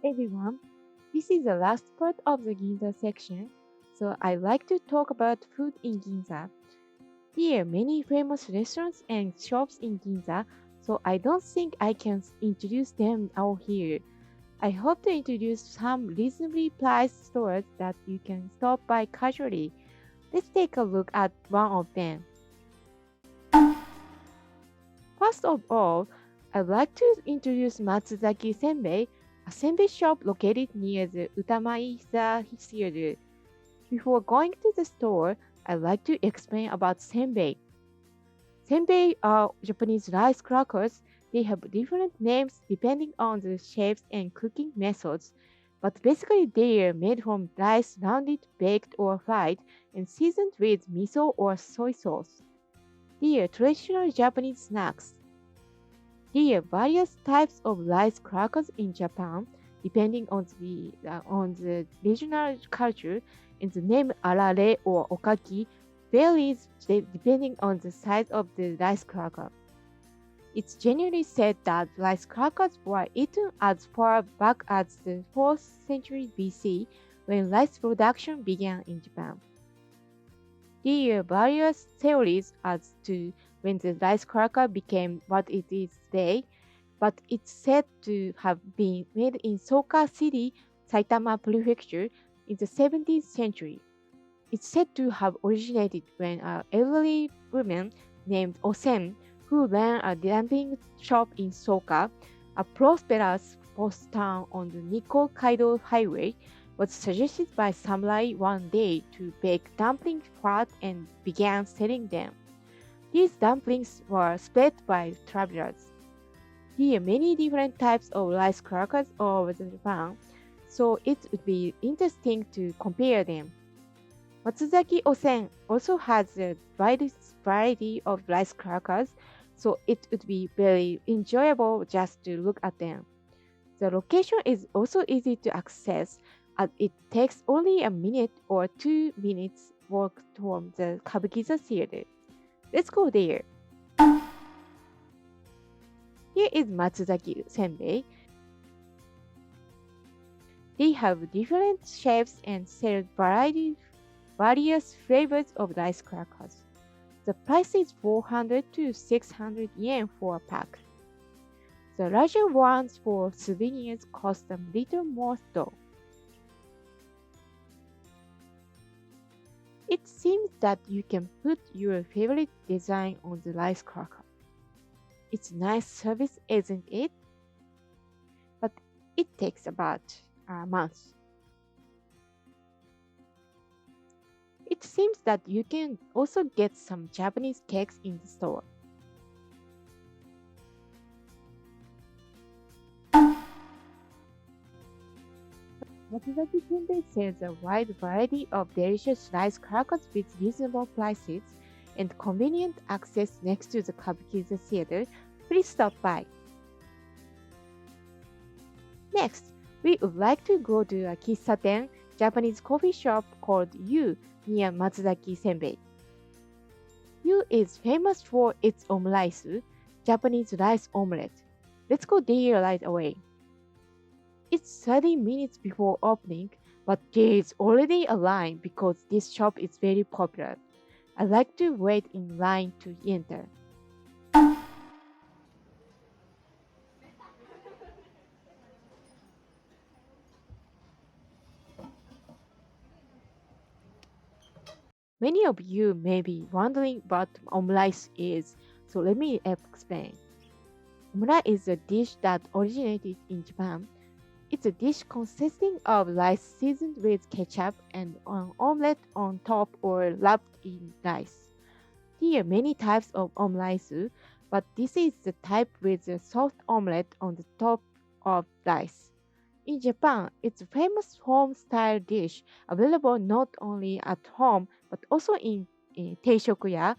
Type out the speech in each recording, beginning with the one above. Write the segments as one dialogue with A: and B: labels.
A: everyone. This is the last part of the Ginza section, so I like to talk about food in Ginza. There are many famous restaurants and shops in Ginza, so I don't think I can introduce them all here. I hope to introduce some reasonably priced stores that you can stop by casually. Let's take a look at one of them. First of all, I'd like to introduce Matsuzaki Senbei, a senbei shop located near the Utamaiza Theater. Before going to the store, I'd like to explain about senbei. Senbei are Japanese rice crackers. They have different names depending on the shapes and cooking methods, but basically they are made from rice rounded, baked, or fried and seasoned with miso or soy sauce. They are traditional Japanese snacks. There are various types of rice crackers in Japan, depending on the regional culture, and the name arare or okaki varies depending on the size of the rice cracker. It's generally said that rice crackers were eaten as far back as the 4th century BC, when rice production began in Japan. There are various theories as to when the rice cracker became what it is today, but it's said to have been made in Soka City, Saitama Prefecture, in the 17th century. It's said to have originated when an elderly woman named Osen, who ran a dumpling shop in Soka, a prosperous post town on the Nikko Kaido Highway, was suggested by samurai one day to bake dumpling fat and began selling them. These dumplings were spread by travelers. There are many different types of rice crackers all over Japan, so it would be interesting to compare them. Matsuzaki Osen also has a wide variety of rice crackers, so it would be very enjoyable just to look at them. The location is also easy to access, as it takes only a minute or 2 minutes walk from the Kabukiza Theater. Let's go there. Here is Matsuzaki Senbei. They have different shapes and sell various flavors of rice crackers. The price is 400 to 600 yen for a pack. The larger ones for souvenirs cost a little more though. It seems that you can put your favorite design on the rice cracker. It's a nice service, isn't it? But it takes about a month. It seems that you can also get some Japanese cakes in the store. Matsuzaki Senbei sells a wide variety of delicious rice crackers with reasonable prices and convenient access next to the Kabukiza Theater. Please stop by. Next, we would like to go to a kissaten, Japanese coffee shop called Yu near Matsuzaki Senbei. Yu is famous for its omelaisu, Japanese rice omelet. Let's go there right away. It's 30 minutes before opening, but there is already a line because this shop is very popular. I like to wait in line to enter. Many of you may be wondering what omelette is, so let me explain. Omelette is a dish that originated in Japan. It's a dish consisting of rice seasoned with ketchup and an omelette on top or wrapped in rice. There are many types of omelaisu, but this is the type with a soft omelette on the top of rice. In Japan, it's a famous home-style dish available not only at home but also in teishoku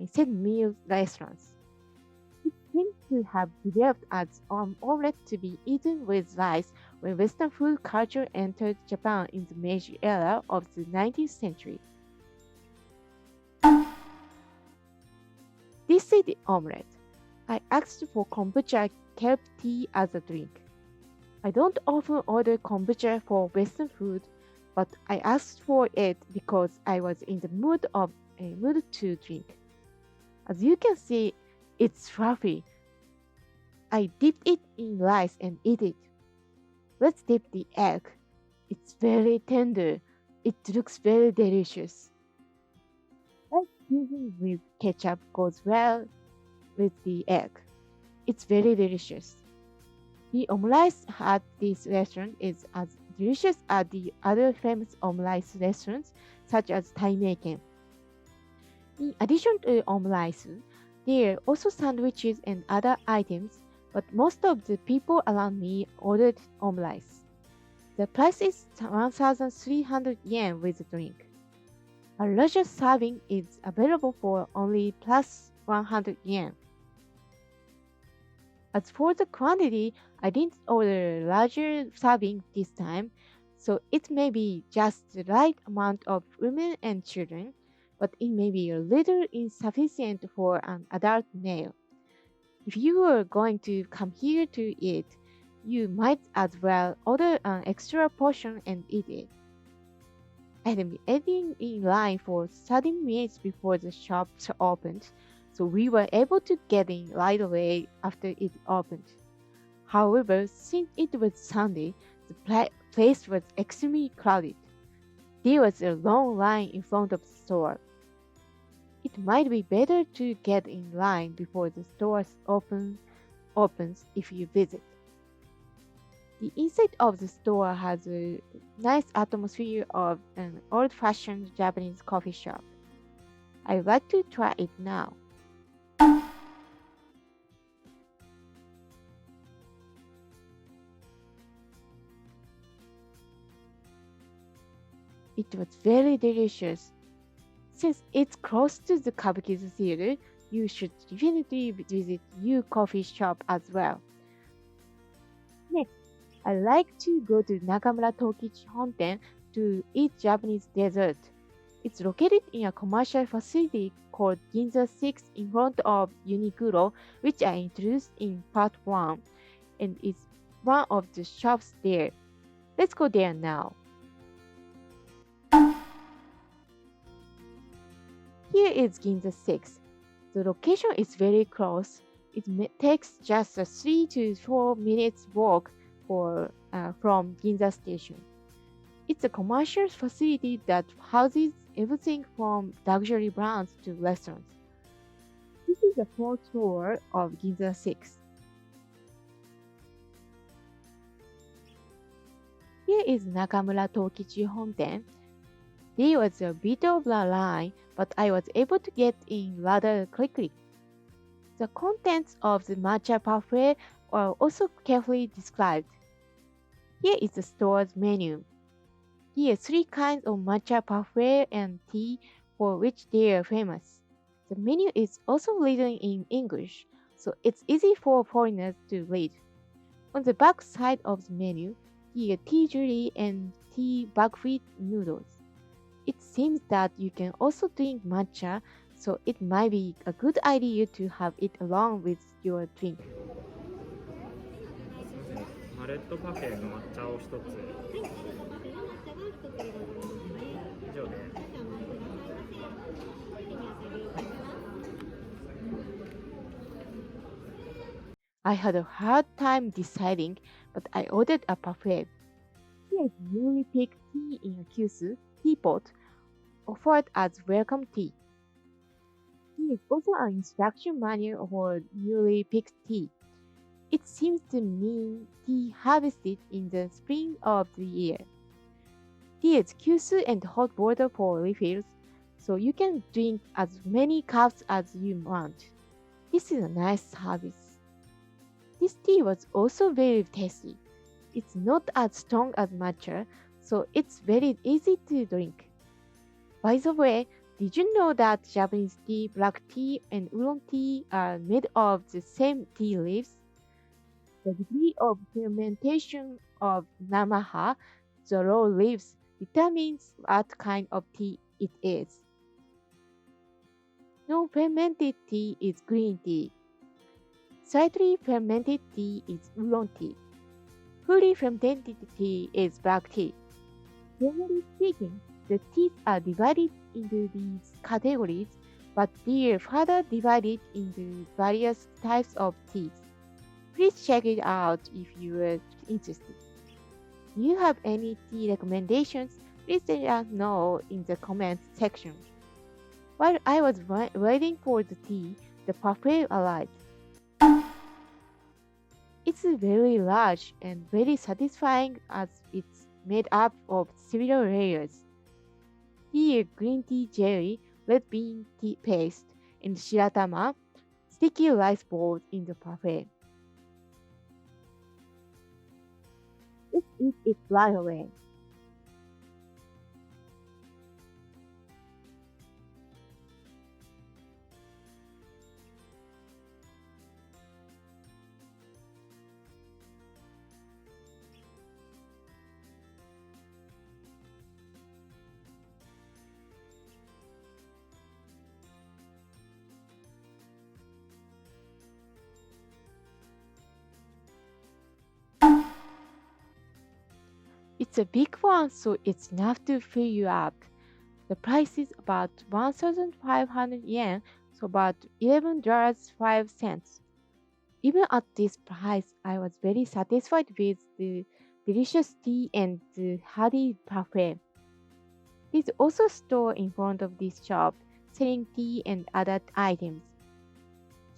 A: set meal restaurants. It seems to have developed as an omelette to be eaten with rice when Western food culture entered Japan in the Meiji era of the 19th century. This is the omelette. I asked for kombucha kelp tea as a drink. I don't often order kombucha for Western food, but I asked for it because I was in the mood to drink. As you can see, it's fluffy. I dipped it in rice and eat it. Let's dip the egg. It's very tender. It looks very delicious. Like using with ketchup goes well with the egg. It's very delicious. The omelette at this restaurant is as delicious as the other famous omelette restaurants such as Taimeiken. In addition to omelets, there are also sandwiches and other items, but most of the people around me ordered omelets. The price is 1,300 yen with a drink. A larger serving is available for only plus 100 yen. As for the quantity, I didn't order a larger serving this time, so it may be just the right amount of women and children, but it may be a little insufficient for an adult male. If you are going to come here to eat, you might as well order an extra portion and eat it. I had been waiting in line for 30 minutes before the shop opened, so we were able to get in right away after it opened. However, since it was Sunday, the place was extremely crowded. There was a long line in front of the store. It might be better to get in line before the store opens if you visit. The inside of the store has a nice atmosphere of an old-fashioned Japanese coffee shop. I'd like to try it now. It was very delicious. Since it's close to the Kabukicho Theater, you should definitely visit your coffee shop as well. Next, I like to go to Nakamura Tokichi Honten to eat Japanese dessert. It's located in a commercial facility called Ginza③ in front of Uniqlo, which I introduced in part 1, and it's one of the shops there. Let's go there now. Here is Ginza③. The location is very close. It takes just a 3 to 4 minutes walk from Ginza Station. It's a commercial facility that houses everything from luxury brands to restaurants. This is a full tour of Ginza③. Here is Nakamura Tokichi Honten. There was a bit of a line, but I was able to get in rather quickly. The contents of the matcha parfait are also carefully described. Here is the store's menu. Here are 3 kinds of matcha parfait and tea for which they are famous. The menu is also written in English, so it's easy for foreigners to read. On the back side of the menu, here are tea jelly and tea buckwheat noodles. It seems that you can also drink matcha, so it might be a good idea to have it along with your drink.
B: マレットパフェの抹茶を一つ。以上です。
A: I had a hard time deciding, but I ordered a parfait. Here is newly picked tea in a kyusu teapot, offered as welcome tea. Here is also an instruction manual for newly picked tea. It seems to mean tea harvested in the spring of the year. There is kyusu and hot water for refills, so you can drink as many cups as you want. This is a nice service. This tea was also very tasty. It's not as strong as matcha, so it's very easy to drink. By the way, did you know that Japanese tea, black tea, and oolong tea are made of the same tea leaves? The degree of fermentation of namaha, the raw leaves, determines what kind of tea it is. Non-fermented tea is green tea. Slightly fermented tea is oolong tea. fully fermented tea is black tea. Generally speaking, the teas are divided into these categories, but they are further divided into various types of teas. Please check it out if you are interested. Do you have any tea recommendations? Please let us know in the comments section. While I was waiting for the tea, the buffet arrived. It's very large and very satisfying as it's made up of several layers. Tea, green tea jelly, red bean tea paste, and shiratama, sticky rice balls in the buffet. Let's eat it right away. It's a big one, so it's enough to fill you up. The price is about 1,500 yen, so about $11.05. Even at this price, I was very satisfied with the delicious tea and the hearty buffet. There's also a store in front of this shop selling tea and other items.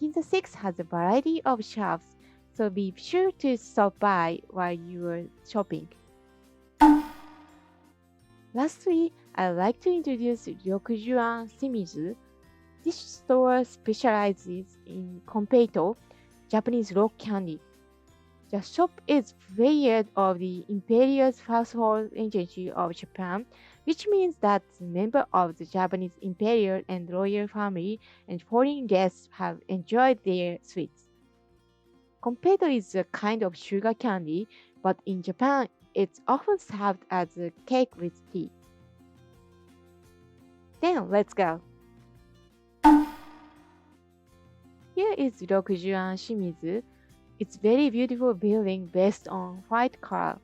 A: Ginza 6 has a variety of shops, so be sure to stop by while you are shopping. Lastly, I'd like to introduce Ryokuzyuan Simizu. This store specializes in konpeito, Japanese rock candy. The shop is affiliate of the Imperial Household Agency of Japan, which means that members of the Japanese imperial and royal family and foreign guests have enjoyed their sweets. Konpeito is a kind of sugar candy, but in Japan, it's often served as a cake with tea. Then let's go. Here is Ryokuzyuan Simizu. It's very beautiful building based on white color.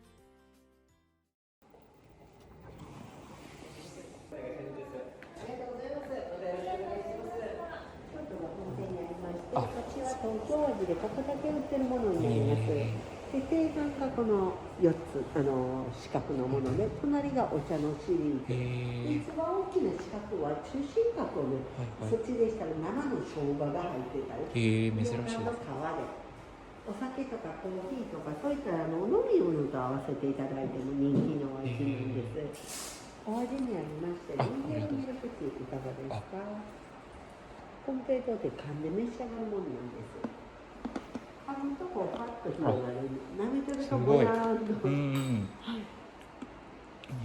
C: で定番がこの4つ四角のもので、隣がお茶のシリーズで、一番大きな四角は中心角をね、そっちでしたら生の生姜が入ってたり、
D: 珍しいです。
C: の皮でお酒とかコーヒーとかそういったお飲み物と合わせていただいても人気のお味なんです。お味にありましてリンゴミルクティーいかがですか？コンペイトって噛んで召し上がるものなんです。あのとこパッと広がる、舐めてるとこなーんと。
D: い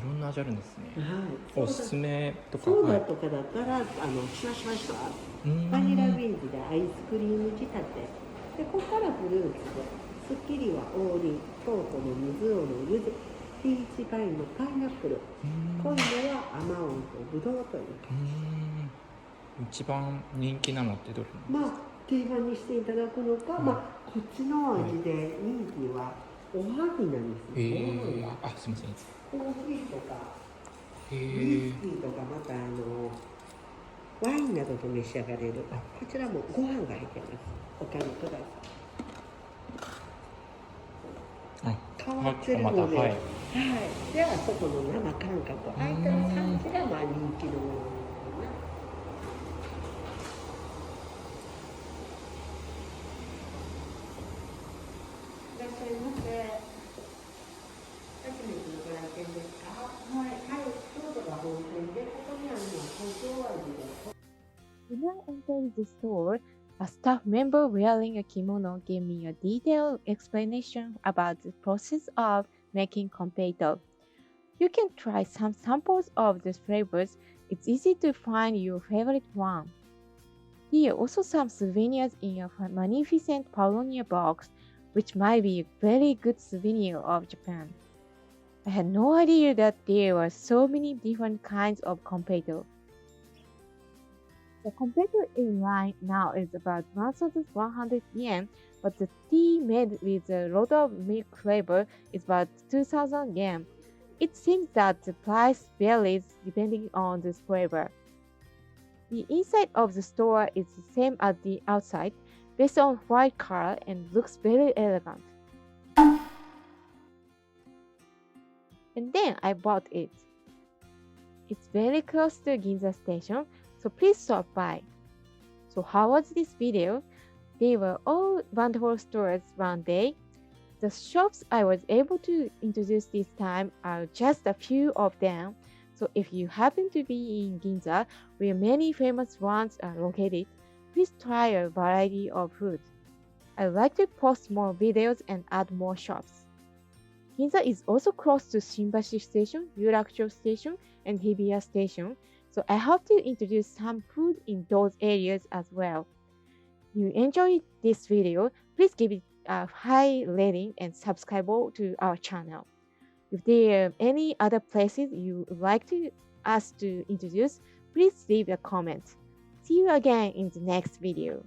D: ろんな味あるんですね。
C: はい。
D: おすすめとか。
C: ソーダとかだったらシュワシュワシュワ。バニラビーンズでアイスクリーム仕立て。でここからフルーツで、スッキリは王林、京都の水尾の柚子、ピーチパインのパイナップル、濃いのはアマオンとブドウという。
D: 一番人気なのってどれ？
C: まあ定番にしていただくのか、こっちの味で人気はおはぎなんですよ。
D: あ、すみません。
C: コーヒーとかウイスキーとか、またワインなどと召し上がれる。こちらもご飯が入ってます。おかみください。変わってるので、はい。ではそこの生感覚、空いてる感じが人気のものなんですね。いらっしゃいませ。初めてのご来店ですか？はい。京都が本店で、ここにあるのは東京味です。
A: When I entered the store, a staff member wearing a kimono gave me a detailed explanation about the process of making konpeito. You can try some samples of the flavors. It's easy to find your favorite one. There are also some souvenirs in a magnificent Paulownia box, which might be a very good souvenir of Japan. I had no idea that there were so many different kinds of konpeito. The konpeito in line now is about 1,100 yen, but the tea made with a lot of milk flavor is about 2,000 yen. It seems that the price varies depending on the flavor. The inside of the store is the same as the outside, based on white color and looks very elegant. And then I bought it. It's very close to Ginza station, so please stop by. So how was this video? They were all wonderful stores one day. The shops I was able to introduce this time are just a few of them. So if you happen to be in Ginza, where many famous ones are located, please try a variety of food. I'd like to post more videos and add more shops. Ginza is also close to Senbei Station, Yurakucho Station, and Hibiya Station, so I hope to introduce some food in those areas as well. If you enjoyed this video, please give it a high rating and subscribe to our channel. If there are any other places you would like us to introduce, please leave a comment. See you again in the next video.